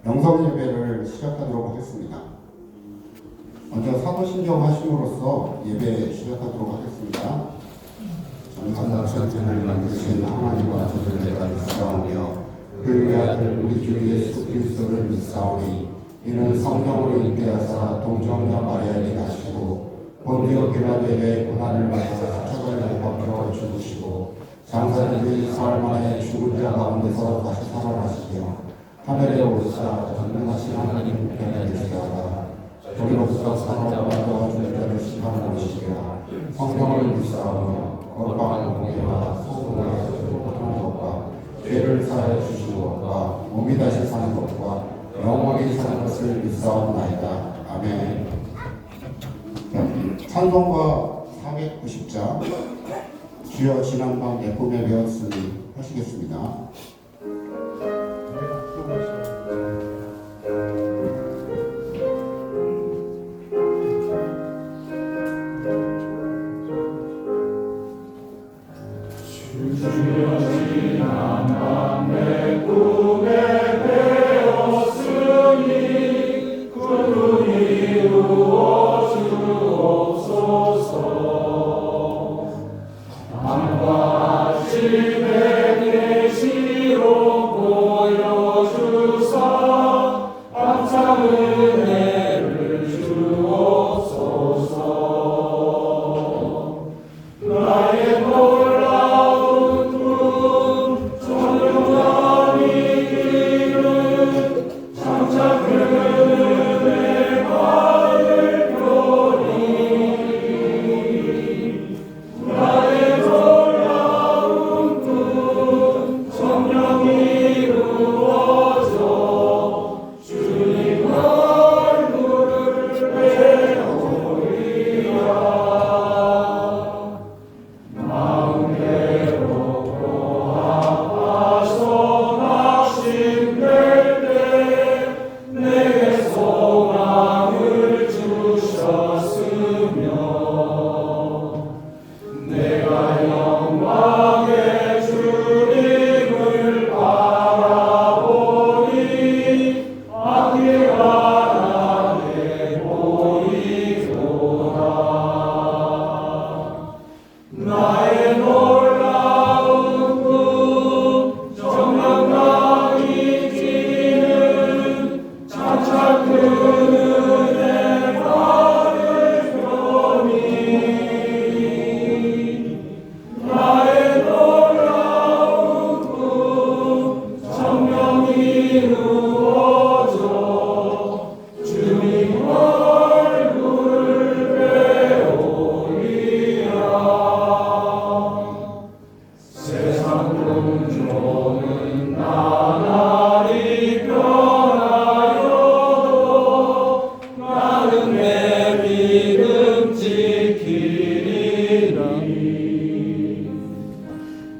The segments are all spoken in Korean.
영성 예배를 시작하도록 하겠습니다. 먼저 사도신경 하심으로써 예배 시작하도록 하겠습니다. 전능하사 천지를 만드신 하나님과 저를 내가 믿사오며 그의 아들 우리 주 예수 그리스도를 믿사오니 이는 성령으로 잉태하사 동정녀 마리아에게 나시고 본디오 빌라도에게 고난을 받아 십자가에 못 박혀 죽으시고 장사되기 사흘 만에 죽은 자 가운데서 다시 살아나시며 하늘에 오르사 전능하신 하나님 우편에 계시다가 저기로부터 사람과 죽은 자를 심판하는 것이라. 성령을 믿사오며 거룩한 공예와 소금과 소금하는 것과 죄를 사하여 주시는 것과 몸이 다시 사는 것과 영원히 사는 것을 믿사옵나이다. 아멘. 찬송가 490자 주여 지난밤 내 꿈에 배웠으니 하시겠습니다.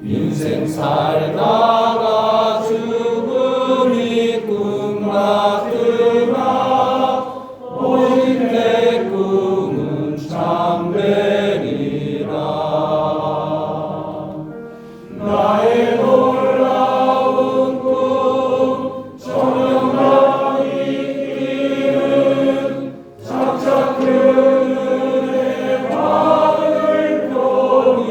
인생 살다가 죽음이 꿈 같으나 오직 내 꿈은 참되리라. 나의 놀라운 꿈 정령당이 이기는 착착 그늘에 받을 거니.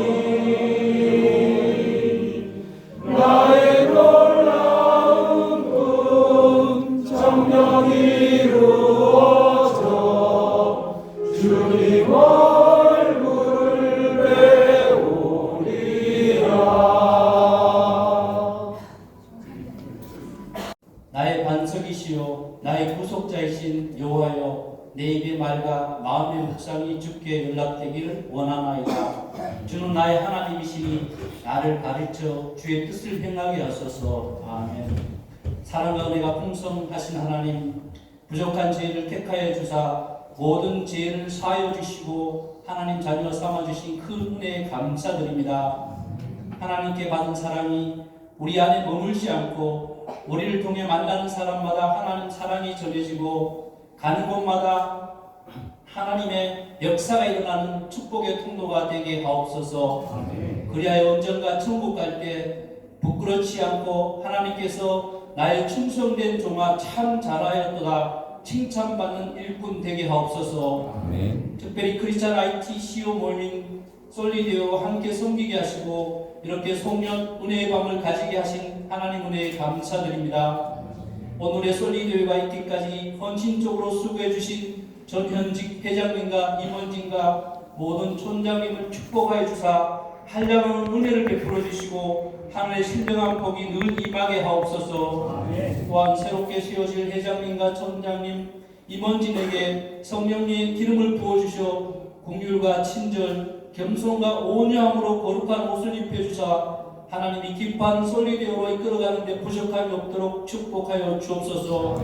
나의 놀라운 꿈 정녕 이루어져 주님 얼굴을 배우리라. 나의 반석이시요 나의 구속자이신 여호와여, 내 입의 말과 마음의 묵상이 주께 연락되기를 원하나이다. 주는 나의 하나님이시니 나를 가르쳐 주의 뜻을 행하게 하소서. 아멘. 사랑과 은혜가 풍성하신 하나님, 부족한 죄를 택하여 주사 모든 죄를 사하여 주시고 하나님 자녀 삼아 주신 큰 은혜에 감사드립니다. 하나님께 받은 사랑이 우리 안에 머물지 않고 우리를 통해 만나는 사람마다 하나님 사랑이 전해지고 가는 곳마다 하나님의 역사가 일어나는 축복의 통로가 되게 하옵소서. 그리하여 언젠가 천국 갈 때 부끄럽지 않고 하나님께서 나의 충성된 종아 참 잘하였도다 칭찬받는 일꾼 되게 하옵소서. 아멘. 특별히 크리스찬 IT CEO 모임 솔리데오와 함께 섬기게 하시고 이렇게 송년 은혜의 밤을 가지게 하신 하나님 은혜에 감사드립니다. 오늘의 솔리데오가 있기까지 헌신적으로 수고해 주신 전현직 회장님과 임원진과 모든 촌장님을 축복하여 주사 한량한 은혜를 베풀어 주시고 하늘의 신령한 복이 늘 임하게 하옵소서. 또한 새롭게 세워질 회장님과 촌장님, 임원진에게 성령님의 기름을 부어주셔 긍휼과 친절, 겸손과 온유함으로 거룩한 옷을 입혀주사 하나님이 기뻐하는 솔리데오로 이끌어가는 데 부족함이 없도록 축복하여 주옵소서.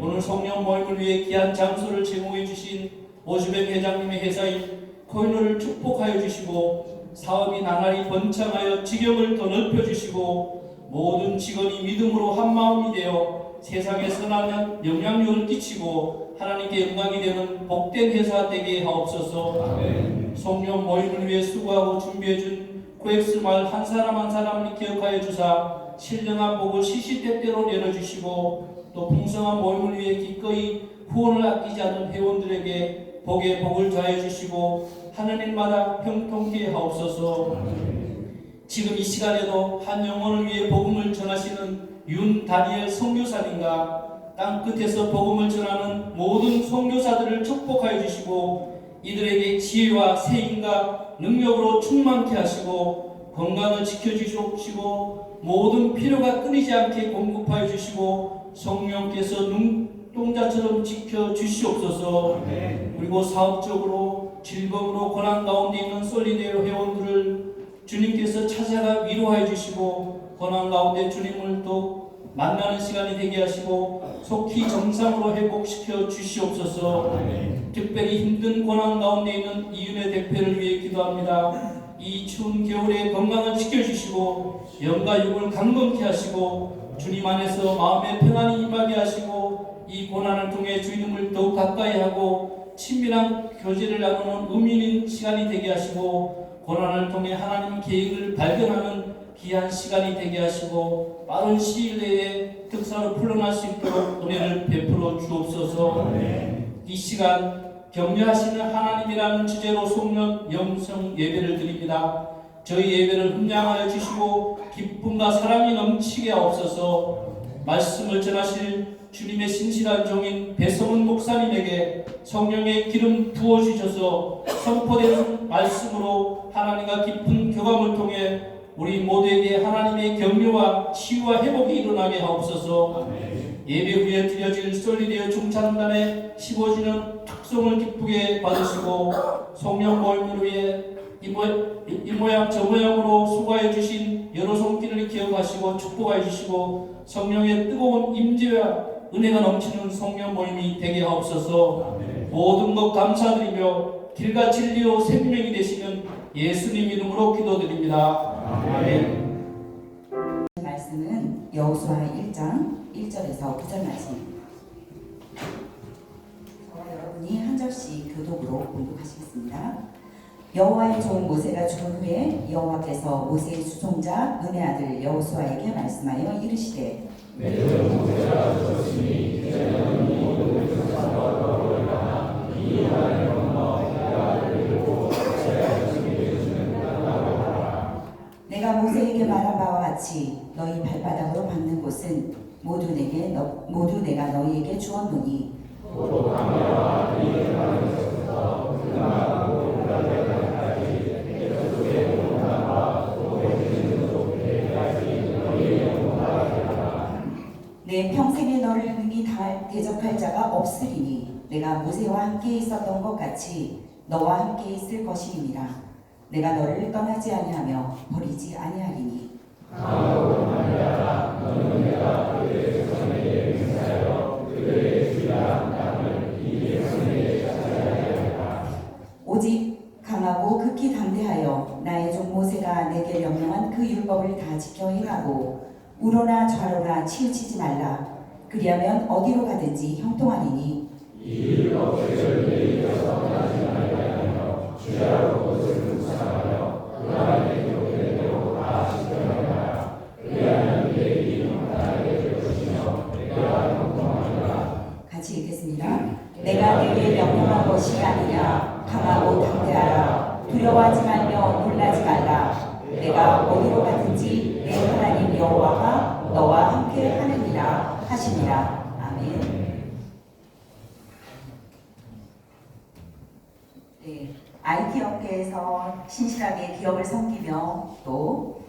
오늘 성령 모임을 위해 귀한 장소를 제공해 주신 오주백 회장님의 회사인 코인을 축복하여 주시고 사업이 나날이 번창하여 지경을 더 넓혀주시고 모든 직원이 믿음으로 한마음이 되어 세상에 선한 영향력을 끼치고 하나님께 영광이 되는 복된 회사 되게 하옵소서. 성령 모임을 위해 수고하고 준비해준 코엑스 마을 한 사람 한 사람을 기억하여 주사 신령한 복을 시시때때로 내려주시고 또 풍성한 모임을 위해 기꺼이 후원을 아끼지 않는 회원들에게 복에 복을 더해 주시고 하는 일마다 형통케 하옵소서. 지금 이 시간에도 한 영혼을 위해 복음을 전하시는 윤 다니엘 선교사님과 땅 끝에서 복음을 전하는 모든 선교사들을 축복하여 주시고 이들에게 지혜와 세임과 능력으로 충만케 하시고 건강을 지켜주시고 모든 필요가 끊이지 않게 공급하여 주시고 성령께서 눈동자처럼 지켜주시옵소서. 그리고 사업적으로 즐거움으로 고난 가운데 있는 솔리데오 회원들을 주님께서 찾아가 위로하여 주시고 고난 가운데 주님을 또 만나는 시간이 되게 하시고 속히 정상으로 회복시켜 주시옵소서. 특별히 힘든 고난 가운데 있는 이윤의 대표를 위해 기도합니다. 이 추운 겨울에 건강을 지켜주시고 영과 육을 강건케 하시고 주님 안에서 마음의 평안이 임하게 하시고 이 고난을 통해 주님을 더욱 가까이 하고 친밀한 교제를 나누는 의미 있는 시간이 되게 하시고 고난을 통해 하나님 계획을 발견하는 귀한 시간이 되게 하시고 빠른 시일 내에 특사로 풀어날 수 있도록 은혜를 베풀어 주옵소서. 이 시간 격려하시는 하나님이라는 주제로 송년 영성 예배를 드립니다. 저희 예배를 흠양하여 주시고 기쁨과 사랑이 넘치게 하옵소서. 말씀을 전하실 주님의 신실한 종인 배성은 목사님에게 성령의 기름 부어주셔서 선포되는 말씀으로 하나님과 깊은 교감을 통해 우리 모두에게 하나님의 격려와 치유와 회복이 일어나게 하옵소서. 예배 후에 드려질 솔리데오 중창단의 15주년 특송을 기쁘게 받으시고 성령 모임을 위해 이 모양 저 모양으로 수고해 주신 여러 손길을 기억하시고 축복해 주시고 성령의 뜨거운 임재와 은혜가 넘치는 성령 모임이 되게 하옵소서. 모든 것 감사드리며 길과 진리요 생명이 되시는 예수님 이름으로 기도드립니다. 아멘. 말씀은 여호수아 1장 1절에서 9절 말씀입니다. 저와 여러분이 한 절씩 교독으로 공독하시겠습니다. 여호와의 종 모세가 죽은 후에 여호와께서 모세의 수종자 눈의 아들 여호수아에게 말씀하여 이르시되 내가 모세에게 말한 바와 같이 너희 발바닥으로 밟는 곳은 모두 내가 너희에게 주었노니 내 평생에 너를 능히 대적할 자가 없으리니 내가 모세와 함께 있었던 것 같이 너와 함께 있을 것임이니라. 내가 너를 떠나지 아니하며 버리지 아니하리니 오직 강하고 극히 담대하여 나의 종 모세가 내게 명령한 그 율법을 다 지켜 행하고 우로나 좌로나 치우치지 말라. 그리하면 어디로 가든지 형통하리니 이 율법을 내리려서 떠나지 말라며 주야로 것을 묵상하며 그 안에 기록된 대로 다 지켜내라. 그리하면 내 이름 하나님의 것이 같이 읽겠습니다. 내가 내게 명령한 것이 아니냐. 강하고 담대하라. 두려워하지 말며 놀라지 말라. 내가 어디로 가든지 내 하나님 여호와가 너와 함께 하느니라 하시니라. 아멘. 네, IT 업계에서 신실하게 기업을 섬기며 또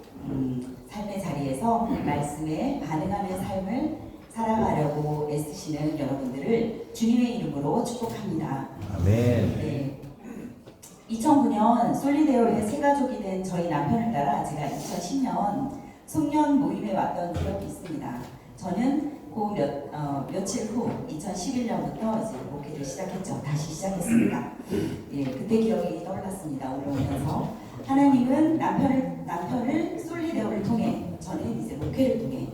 삶의 자리에서 말씀에 반응하는 삶을 살아가려고 애쓰시는 여러분들을 주님의 이름으로 축복합니다. 아멘. 네. 2009년 솔리데오의 새 가족이 된 저희 남편을 따라 제가 2010년 송년 모임에 왔던 기억이 있습니다. 저는 며칠 후 2011년부터 이제 목회를 시작했죠. 다시 시작했습니다. 예, 그때 기억이 떠올랐습니다. 올라오면서 하나님은 남편을 솔리데오를 통해 저는 이제 목회를 통해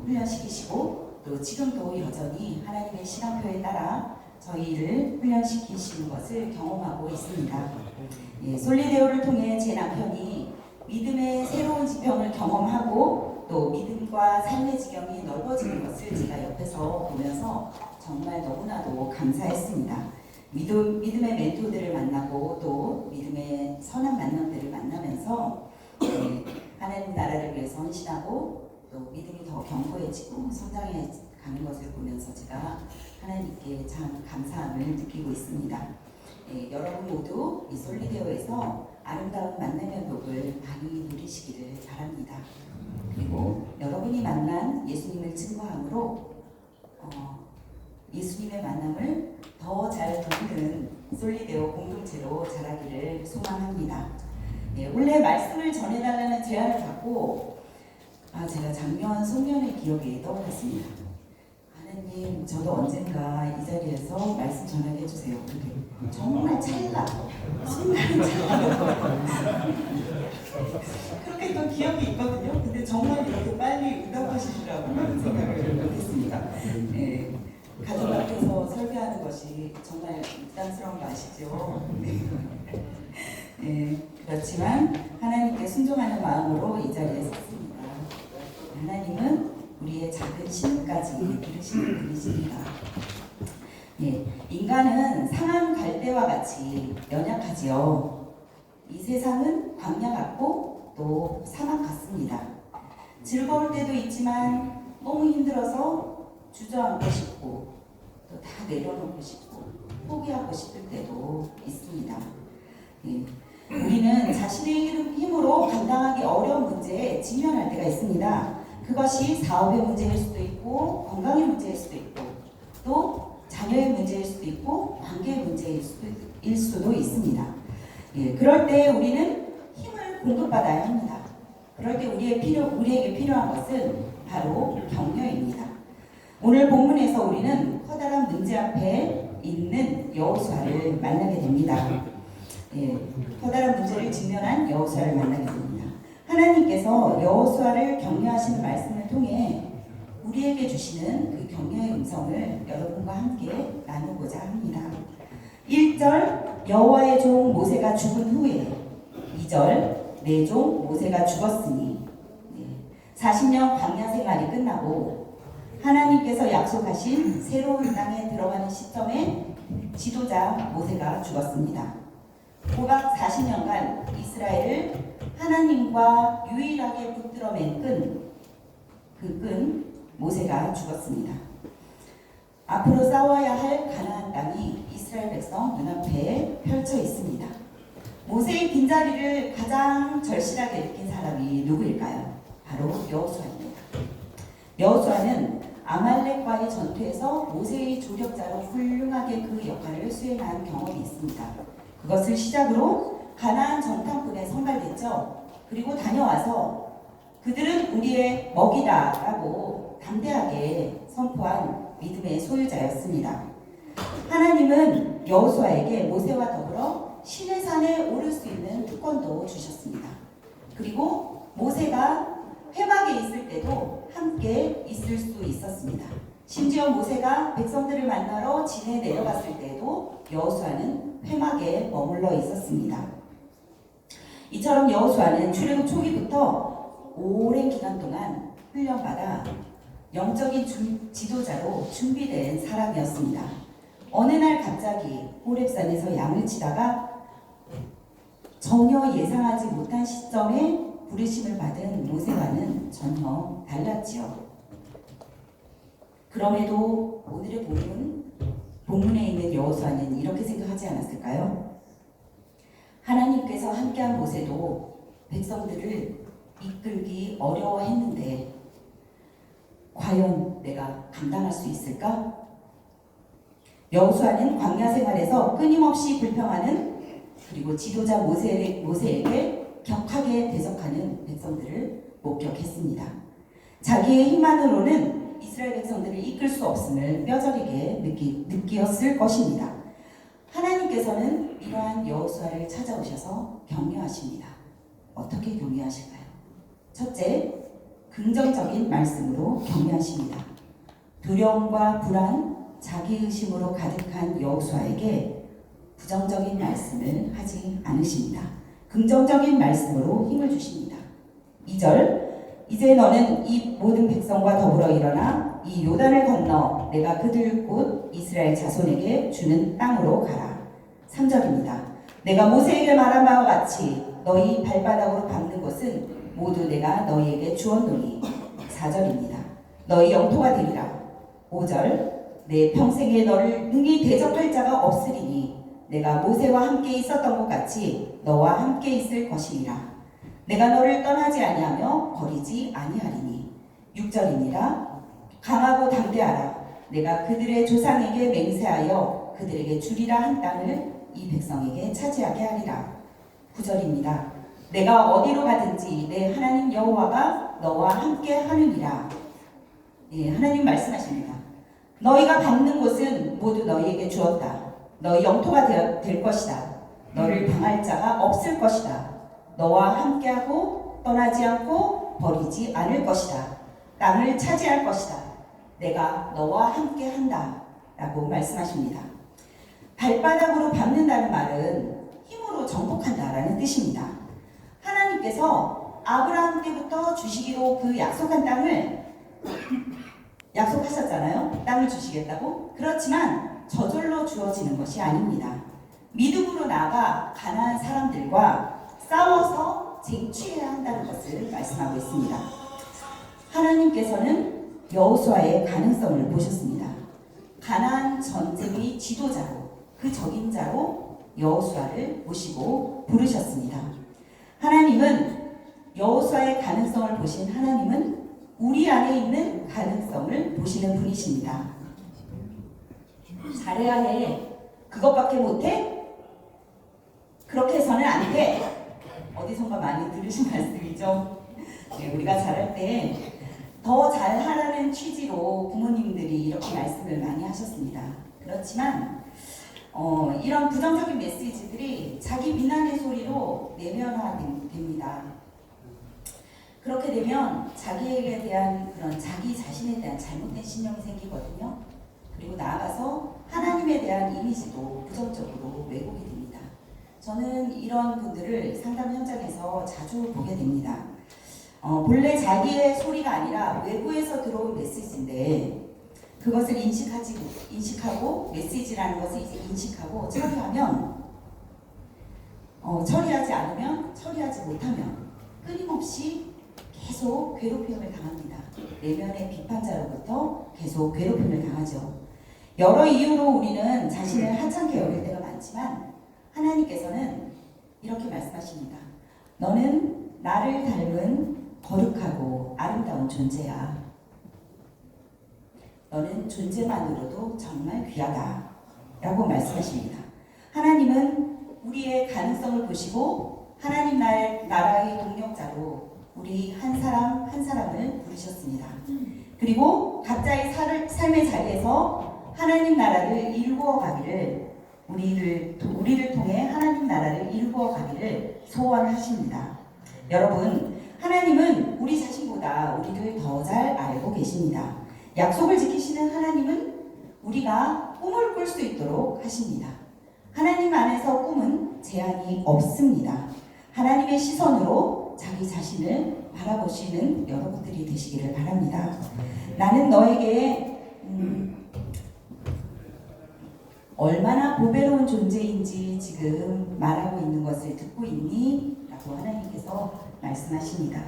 훈련시키시고 또 지금도 여전히 하나님의 시간표에 따라 저희를 훈련시키시는 것을 경험하고 있습니다. 예, 솔리데오를 통해 제 남편이 믿음의 새로운 지평을 경험하고 또 믿음과 삶의 지경이 넓어지는 것을 제가 옆에서 보면서 정말 너무나도 감사했습니다. 믿음의 멘토들을 만나고 또 믿음의 선한 만남들을 만나면서 예, 하나님 나라를 위해서 헌신하고 또 믿음이 더 견고해지고 성장해 가는 것을 보면서 제가 하나님께 참 감사함을 느끼고 있습니다. 예, 여러분 모두 이 솔리데오에서 아름다운 만남의 복을 많이 누리시기를 바랍니다. 그리고 여러분이 만난 예수님을 증거함으로 예수님의 만남을 더 잘 돕는 솔리데오 공동체로 자라기를 소망합니다. 예, 원래 말씀을 전해달라는 제안을 받고 제가 작년 송년의 기억이 떠올랐습니다. 하나님, 저도 언젠가 이 자리에서 말씀 전하게 해주세요. 정말 찰나, 순간은 찰나. 그렇게 또 기억이 있거든요. 근데 정말 이렇게 빨리 응답하시리라고 그런 생각을 못했습니다. 네, 가족 앞에서 설교하는 것이 정말 부담스러운 거 아시죠? 네, 그렇지만 하나님께 순종하는 마음으로 이 자리에 섰습니다. 하나님은 우리의 작은 신까지 들으시는 분이십니다. 예, 인간은 상한 갈대와 같이 연약하지요. 이 세상은 광야 같고 또 사막 같습니다. 즐거울 때도 있지만 너무 힘들어서 주저앉고 싶고 또 다 내려놓고 싶고 포기하고 싶을 때도 있습니다. 예, 우리는 자신의 힘으로 감당하기 어려운 문제에 직면할 때가 있습니다. 그것이 사업의 문제일 수도 있고 건강의 문제일 수도 있고 또 자녀의 문제일 수도 있고 관계의 문제일 수도 있습니다. 예, 그럴 때 우리는 힘을 공급받아야 합니다. 그럴 때 우리에게 필요한 것은 바로 격려입니다. 오늘 본문에서 우리는 커다란 문제 앞에 있는 여호수아를 만나게 됩니다. 예, 커다란 문제를 직면한 여호수아를 만나게 됩니다. 하나님께서 여호수아를 격려하시는 말씀을 통해 우리에게 주시는 그 격려의 음성을 여러분과 함께 나누고자 합니다. 1절 여호와의 종 모세가 죽은 후에 2절 내 종 모세가 죽었으니 40년 광야 생활이 끝나고 하나님께서 약속하신 새로운 땅에 들어가는 시점에 지도자 모세가 죽었습니다. 고박 40년간 이스라엘을 하나님과 유일하게 붙들어 맨 그 끈 모세가 죽었습니다. 앞으로 싸워야 할 가나안 땅이 이스라엘 백성 눈앞에 펼쳐 있습니다. 모세의 빈자리를 가장 절실하게 느낀 사람이 누구일까요? 바로 여호수아입니다. 여호수아는 아말렉과의 전투에서 모세의 조력자로 훌륭하게 그 역할을 수행한 경험이 있습니다. 그것을 시작으로 가나안 정탐꾼에 선발됐죠. 그리고 다녀와서 그들은 우리의 먹이다라고 담대하게 선포한 믿음의 소유자였습니다. 하나님은 여호수아에게 모세와 더불어 시내산에 오를 수 있는 특권도 주셨습니다. 그리고 모세가 회막에 있을 때도 함께 있을 수 있었습니다. 심지어 모세가 백성들을 만나러 진에 내려갔을 때도 여호수아는 회막에 머물러 있었습니다. 이처럼 여호수아는 출애굽 초기부터 오랜 기간 동안 훈련받아 영적인 지도자로 준비된 사람이었습니다. 어느 날 갑자기 호렙산에서 양을 치다가 전혀 예상하지 못한 시점에 부르심을 받은 모세와는 전혀 달랐지요. 그럼에도 오늘의 본문에 있는 여호수아는 이렇게 생각하지 않았을까요? 하나님께서 함께한 모세도 백성들을 이끌기 어려워했는데 과연 내가 감당할 수 있을까? 여호수아는 광야 생활에서 끊임없이 불평하는 그리고 지도자 모세에게 격하게 대적하는 백성들을 목격했습니다. 자기의 힘만으로는 이스라엘 백성들을 이끌 수 없음을 뼈저리게 느끼었을 것입니다. 하나님께서는 이러한 여호수아를 찾아오셔서 격려하십니다. 어떻게 격려하실까요? 첫째, 긍정적인 말씀으로 격려하십니다. 두려움과 불안, 자기의심으로 가득한 여호수아에게 부정적인 말씀을 하지 않으십니다. 긍정적인 말씀으로 힘을 주십니다. 2절, 이제 너는 이 모든 백성과 더불어 일어나 이 요단을 건너 내가 그들 곧 이스라엘 자손에게 주는 땅으로 가라. 3절입니다. 내가 모세에게 말한 바와 같이 너희 발바닥으로 밟는 곳은 모두 내가 너희에게 주었노니. 4절입니다. 너희 영토가 되리라. 5절, 내 평생에 너를 능히 대적할 자가 없으리니 내가 모세와 함께 있었던 것 같이 너와 함께 있을 것이니라. 내가 너를 떠나지 아니하며 버리지 아니하리니. 6절입니다. 강하고 담대하라. 내가 그들의 조상에게 맹세하여 그들에게 주리라 한 땅을 이 백성에게 차지하게 하리라. 9절입니다. 내가 어디로 가든지 내 하나님 여호와가 너와 함께 하느니라. 예, 하나님 말씀하십니다. 너희가 밟는 곳은 모두 너희에게 주었다. 너희 영토가 될 것이다. 너를 당할 자가 없을 것이다. 너와 함께하고 떠나지 않고 버리지 않을 것이다. 땅을 차지할 것이다. 내가 너와 함께한다. 라고 말씀하십니다. 발바닥으로 밟는다는 말은 힘으로 정복한다라는 뜻입니다. 하나님께서 아브라함 때부터 주시기로 그 약속한 땅을 약속하셨잖아요. 땅을 주시겠다고. 그렇지만 저절로 주어지는 것이 아닙니다. 믿음으로 나아가 가나안 사람들과 싸워서 쟁취해야 한다는 것을 말씀하고 있습니다. 하나님께서는 여호수아의 가능성을 보셨습니다. 가나안 전쟁의 지도자로 그 적임자로 여호수아를 모시고 부르셨습니다. 하나님은 여호수아의 가능성을 보신 하나님은 우리 안에 있는 가능성을 보시는 분이십니다. 잘해야 해. 그것밖에 못해? 그렇게 해서는 안 돼. 어디선가 많이 들으신 말씀이죠. 네, 우리가 잘할 때 더 잘하라는 취지로 부모님들이 이렇게 말씀을 많이 하셨습니다. 그렇지만 이런 부정적인 메시지들이 자기 비난의 소리로 내면화됩니다. 그렇게 되면 자기에게 대한 그런 자기 자신에 대한 잘못된 신념이 생기거든요. 그리고 나아가서 하나님에 대한 이미지도 부정적으로 왜곡이 됩니다. 저는 이런 분들을 상담 현장에서 자주 보게 됩니다. 본래 자기의 소리가 아니라 외부에서 들어온 메시지인데 그것을 인식하고 메시지라는 것을 이제 인식하고 처리하면 처리하지 않으면 처리하지 못하면 끊임없이 계속 괴롭힘을 당합니다. 내면의 비판자로부터 계속 괴롭힘을 당하죠. 여러 이유로 우리는 자신을 하찮게 여길 때가 많지만 하나님께서는 이렇게 말씀하십니다. 너는 나를 닮은 거룩하고 아름다운 존재야. 너는 존재만으로도 정말 귀하다. 라고 말씀하십니다. 하나님은 우리의 가능성을 보시고 하나님 나라의 동력자로 우리 한 사람 한 사람을 부르셨습니다. 그리고 각자의 삶의 자리에서 하나님 나라를 일구어 가기를 우리를 통해 하나님 나라를 일구어 가기를 소원하십니다. 여러분, 하나님은 우리 자신보다 우리를 더 잘 알고 계십니다. 약속을 지키시는 하나님은 우리가 꿈을 꿀 수 있도록 하십니다. 하나님 안에서 꿈은 제한이 없습니다. 하나님의 시선으로 자기 자신을 바라보시는 여러분들이 되시기를 바랍니다. 나는 너에게 얼마나 보배로운 존재인지 지금 말하고 있는 것을 듣고 있니? 라고 하나님께서 말씀하십니다.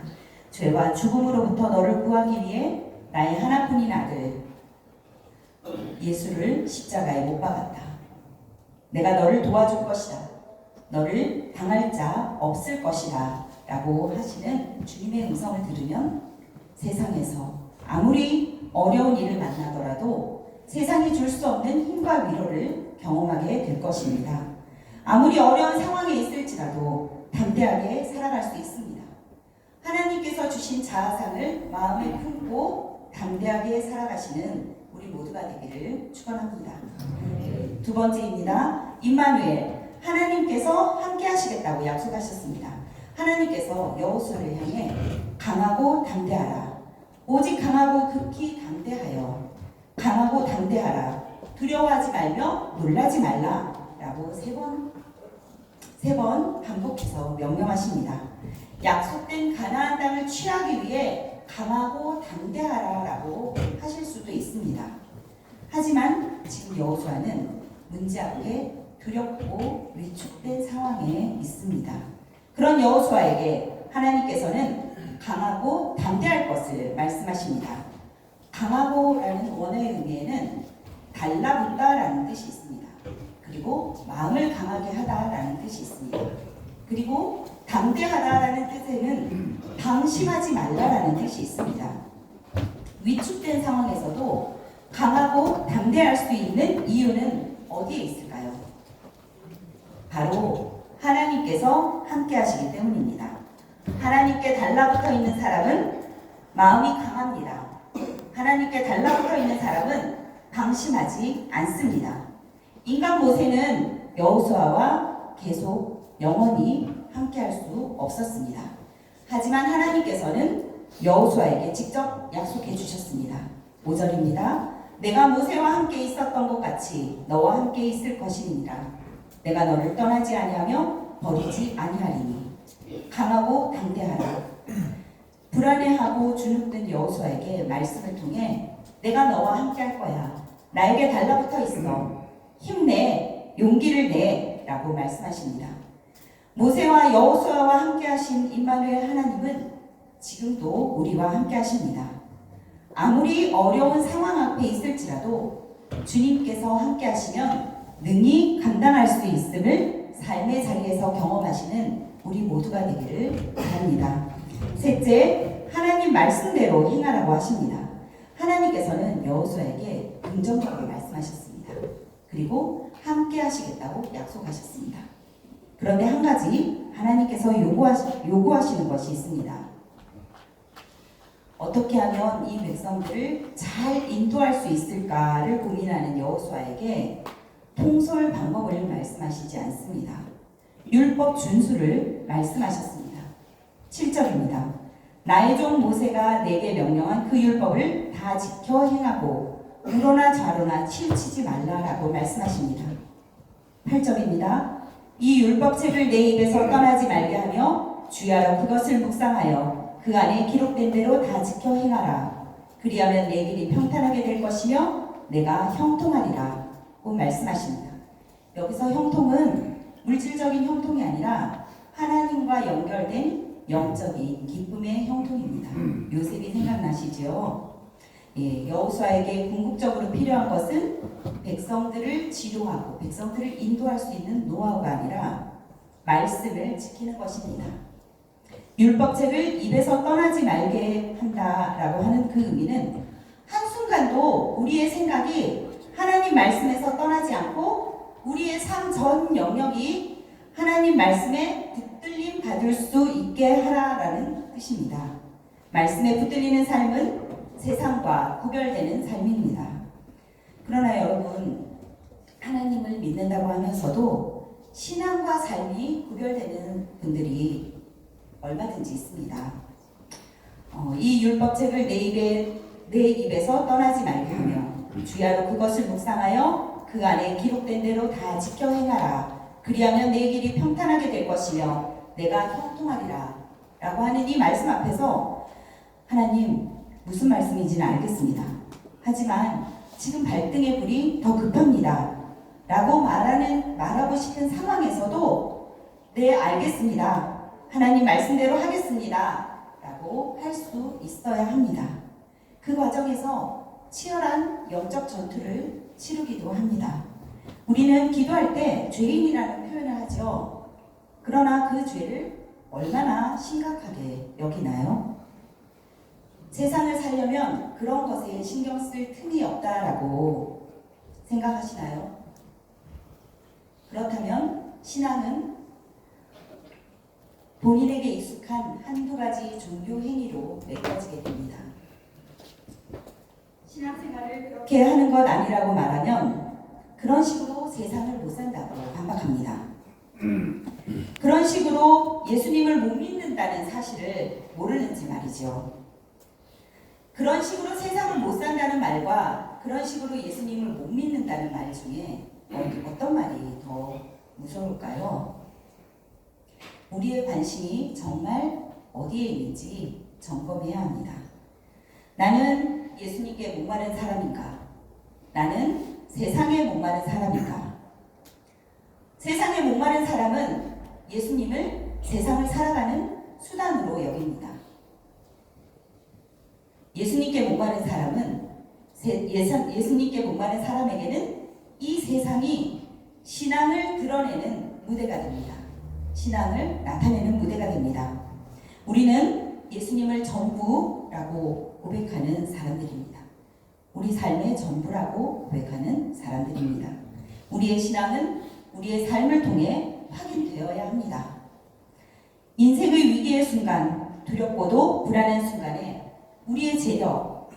죄와 죽음으로부터 너를 구하기 위해 나의 하나뿐인 아들 예수를 십자가에 못 박았다. 내가 너를 도와줄 것이다. 너를 당할 자 없을 것이다. 라고 하시는 주님의 음성을 들으면 세상에서 아무리 어려운 일을 만나더라도 세상이 줄 수 없는 힘과 위로를 경험하게 될 것입니다. 아무리 어려운 상황에 있을지라도 담대하게 살아갈 수 있습니다. 하나님께서 주신 자아상을 마음에 품고 담대하게 살아가시는 우리 모두가 되기를 축원합니다. 두 번째입니다. 임마누엘, 하나님께서 함께 하시겠다고 약속하셨습니다. 하나님께서 여호수아를 향해 강하고 담대하라. 오직 강하고 극히 담대하여 강하고 담대하라. 두려워하지 말며 놀라지 말라. 라고 세 번 반복해서 명령하십니다. 약속된 가나안 땅을 취하기 위해 강하고 담대하라 라고 하실 수도 있습니다. 하지만 지금 여호수아는 문제 앞에 두렵고 위축된 상황에 있습니다. 그런 여호수아에게 하나님께서는 강하고 담대할 것을 말씀하십니다. 강하고라는 원어의 의미에는 달라붙다라는 뜻이 있습니다. 그리고 마음을 강하게 하다라는 뜻이 있습니다. 그리고 담대하다라는 뜻에는 방심하지 말라라는 뜻이 있습니다. 위축된 상황에서도 강하고 담대할 수 있는 이유는 어디에 있을까요? 바로 하나님께서 함께 하시기 때문입니다. 하나님께 달라붙어 있는 사람은 마음이 강합니다. 하나님께 달라붙어 있는 사람은 방심하지 않습니다. 인간 모세는 여호수아와 계속 영원히 함께할 수 없었습니다. 하지만 하나님께서는 여호수아에게 직접 약속해 주셨습니다. 5절입니다. 내가 모세와 함께 있었던 것 같이 너와 함께 있을 것이니라. 내가 너를 떠나지 아니하며 버리지 아니하리니 강하고 담대하라. 불안해하고 주눅든 여호수아에게 말씀을 통해 내가 너와 함께 할 거야. 나에게 달라붙어 있어. 힘내, 용기를 내 라고 말씀하십니다. 모세와 여호수아와 함께 하신 임마누엘 하나님은 지금도 우리와 함께 하십니다. 아무리 어려운 상황 앞에 있을지라도 주님께서 함께 하시면 능히 감당할 수 있음을 삶의 자리에서 경험하시는 우리 모두가 되기를 바랍니다. 셋째, 하나님 말씀대로 행하라고 하십니다. 하나님께서는 여호수아에게 긍정적으로 말씀하셨습니다. 그리고 함께 하시겠다고 약속하셨습니다. 그런데 한 가지 하나님께서 요구하시는 것이 있습니다. 어떻게 하면 이 백성들을 잘 인도할 수 있을까를 고민하는 여호수아에게 통솔 방법을 말씀하시지 않습니다. 율법 준수를 말씀하셨습니다. 7절입니다. 나의 종 모세가 내게 명령한 그 율법을 다 지켜 행하고 우로나 좌로나 치우치지 말라라고 말씀하십니다. 8절입니다. 이 율법책을 내 입에서 떠나지 말게 하며 주야로 그것을 묵상하여 그 안에 기록된 대로 다 지켜 행하라. 그리하면 내 길이 평탄하게 될 것이며 내가 형통하리라 고 말씀하십니다. 여기서 형통은 물질적인 형통이 아니라 하나님과 연결된 영적인 기쁨의 형통입니다. 요셉이 생각나시죠? 여호수아에게 궁극적으로 필요한 것은 백성들을 지도하고 백성들을 인도할 수 있는 노하우가 아니라 말씀을 지키는 것입니다. 율법책을 입에서 떠나지 말게 한다라고 하는 그 의미는 한순간도 우리의 생각이 하나님 말씀에서 떠나지 않고 우리의 삶 전 영역이 하나님 말씀에 붙들림 받을 수 있게 하라라는 뜻입니다. 말씀에 붙들리는 삶은 세상과 구별되는 삶입니다. 그러나 여러분, 하나님을 믿는다고 하면서도 신앙과 삶이 구별되는 분들이 얼마든지 있습니다. 이 율법책을 내 입에서 떠나지 말게 하며 주야로 그것을 묵상하여 그 안에 기록된 대로 다 지켜 행하라. 그리하면 내 길이 평탄하게 될 것이며 내가 형통하리라 라고 하는 이 말씀 앞에서 하나님 무슨 말씀인지는 알겠습니다. 하지만 지금 발등의 불이 더 급합니다. 라고 말하고 싶은 상황에서도 네, 알겠습니다. 하나님 말씀대로 하겠습니다. 라고 할 수 있어야 합니다. 그 과정에서 치열한 영적 전투를 치르기도 합니다. 우리는 기도할 때 죄인이라는 표현을 하죠. 그러나 그 죄를 얼마나 심각하게 여기나요? 세상을 살려면 그런 것에 신경 쓸 틈이 없다라고 생각하시나요? 그렇다면 신앙은 본인에게 익숙한 한두 가지 종교 행위로 메꿔지게 됩니다. 신앙생활을 그렇게 하는 것 아니라고 말하면 그런 식으로 세상을 못 산다고 반박합니다. 그런 식으로 예수님을 못 믿는다는 사실을 모르는지 말이죠. 그런 식으로 세상을 못 산다는 말과 그런 식으로 예수님을 못 믿는다는 말 중에 어떤 말이 더 무서울까요? 우리의 관심이 정말 어디에 있는지 점검해야 합니다. 나는 예수님께 목마른 사람인가? 나는 세상에 목마른 사람인가? 세상에 목마른 사람은 예수님을 세상을 살아가는 수단으로 여깁니다. 예수님께 목마른 사람은 예수님께 목마른 사람에게는 이 세상이 신앙을 드러내는 무대가 됩니다. 신앙을 나타내는 무대가 됩니다. 우리는 예수님을 전부라고 고백하는 사람들입니다. 우리 삶의 전부라고 고백하는 사람들입니다. 우리의 신앙은 우리의 삶을 통해 확인되어야 합니다. 인생의 위기의 순간, 두렵고도 불안한 순간에 우리의 재력,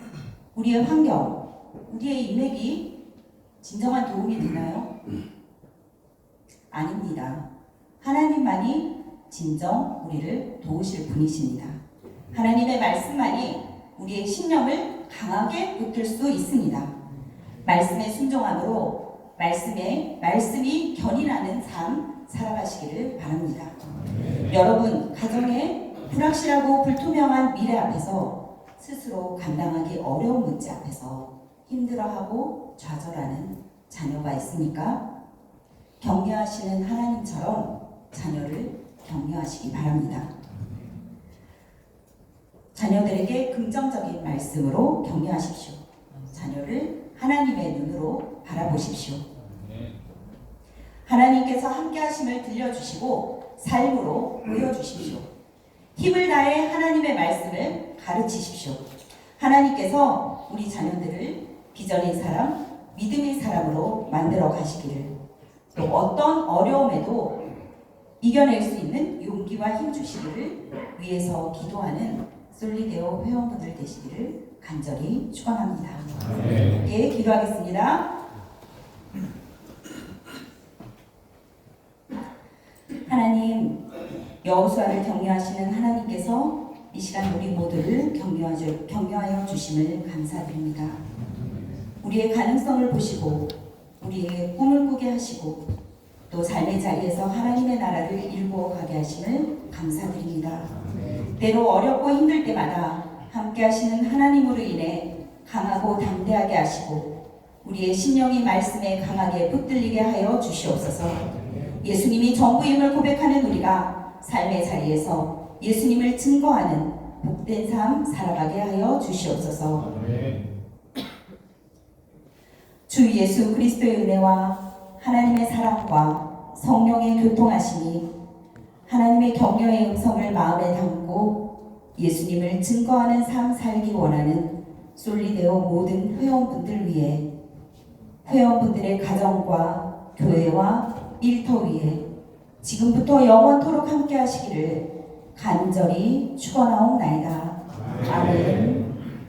우리의 환경, 우리의 인맥이 진정한 도움이 되나요? 아닙니다. 하나님만이 진정 우리를 도우실 분이십니다. 하나님의 말씀만이 우리의 신념을 강하게 붙들 수 있습니다. 말씀에 순종함으로 말씀이 견인하는 삶 살아가시기를 바랍니다. 여러분, 가정의 불확실하고 불투명한 미래 앞에서 스스로 감당하기 어려운 문제 앞에서 힘들어하고 좌절하는 자녀가 있습니까? 격려하시는 하나님처럼 자녀를 격려하시기 바랍니다. 자녀들에게 긍정적인 말씀으로 격려하십시오. 자녀를 하나님의 눈으로 바라보십시오. 하나님께서 함께 하심을 들려주시고 삶으로 보여주십시오. 힘을 다해 하나님의 말씀을 가르치십시오. 하나님께서 우리 자녀들을 비전의 사람, 믿음의 사람으로 만들어 가시기를, 또 어떤 어려움에도 이겨낼 수 있는 용기와 힘 주시기를 위해서 기도하는 솔리데오 회원분들 되시기를 간절히 축원합니다. 예, 기도하겠습니다. 하나님, 여호수아를 격려하시는 하나님께서 이 시간 우리 모두를 격려하여 주심을 감사드립니다. 우리의 가능성을 보시고 우리의 꿈을 꾸게 하시고 또 삶의 자리에서 하나님의 나라를 일구어 가게 하심을 감사드립니다. 때로 어렵고 힘들 때마다 함께 하시는 하나님으로 인해 강하고 담대하게 하시고 우리의 신령이 말씀에 강하게 붙들리게 하여 주시옵소서. 예수님이 전부임을 고백하는 우리가 삶의 자리에서 예수님을 증거하는 복된 삶 살아가게 하여 주시옵소서. 주 예수 그리스도의 은혜와 하나님의 사랑과 성령의 교통하심이 하나님의 격려의 음성을 마음에 담고 예수님을 증거하는 삶 살기 원하는 솔리데오 모든 회원분들 위해 회원분들의 가정과 교회와 일터 위에 지금부터 영원토록 함께 하시기를 간절히 축원하옵나이다. 아멘.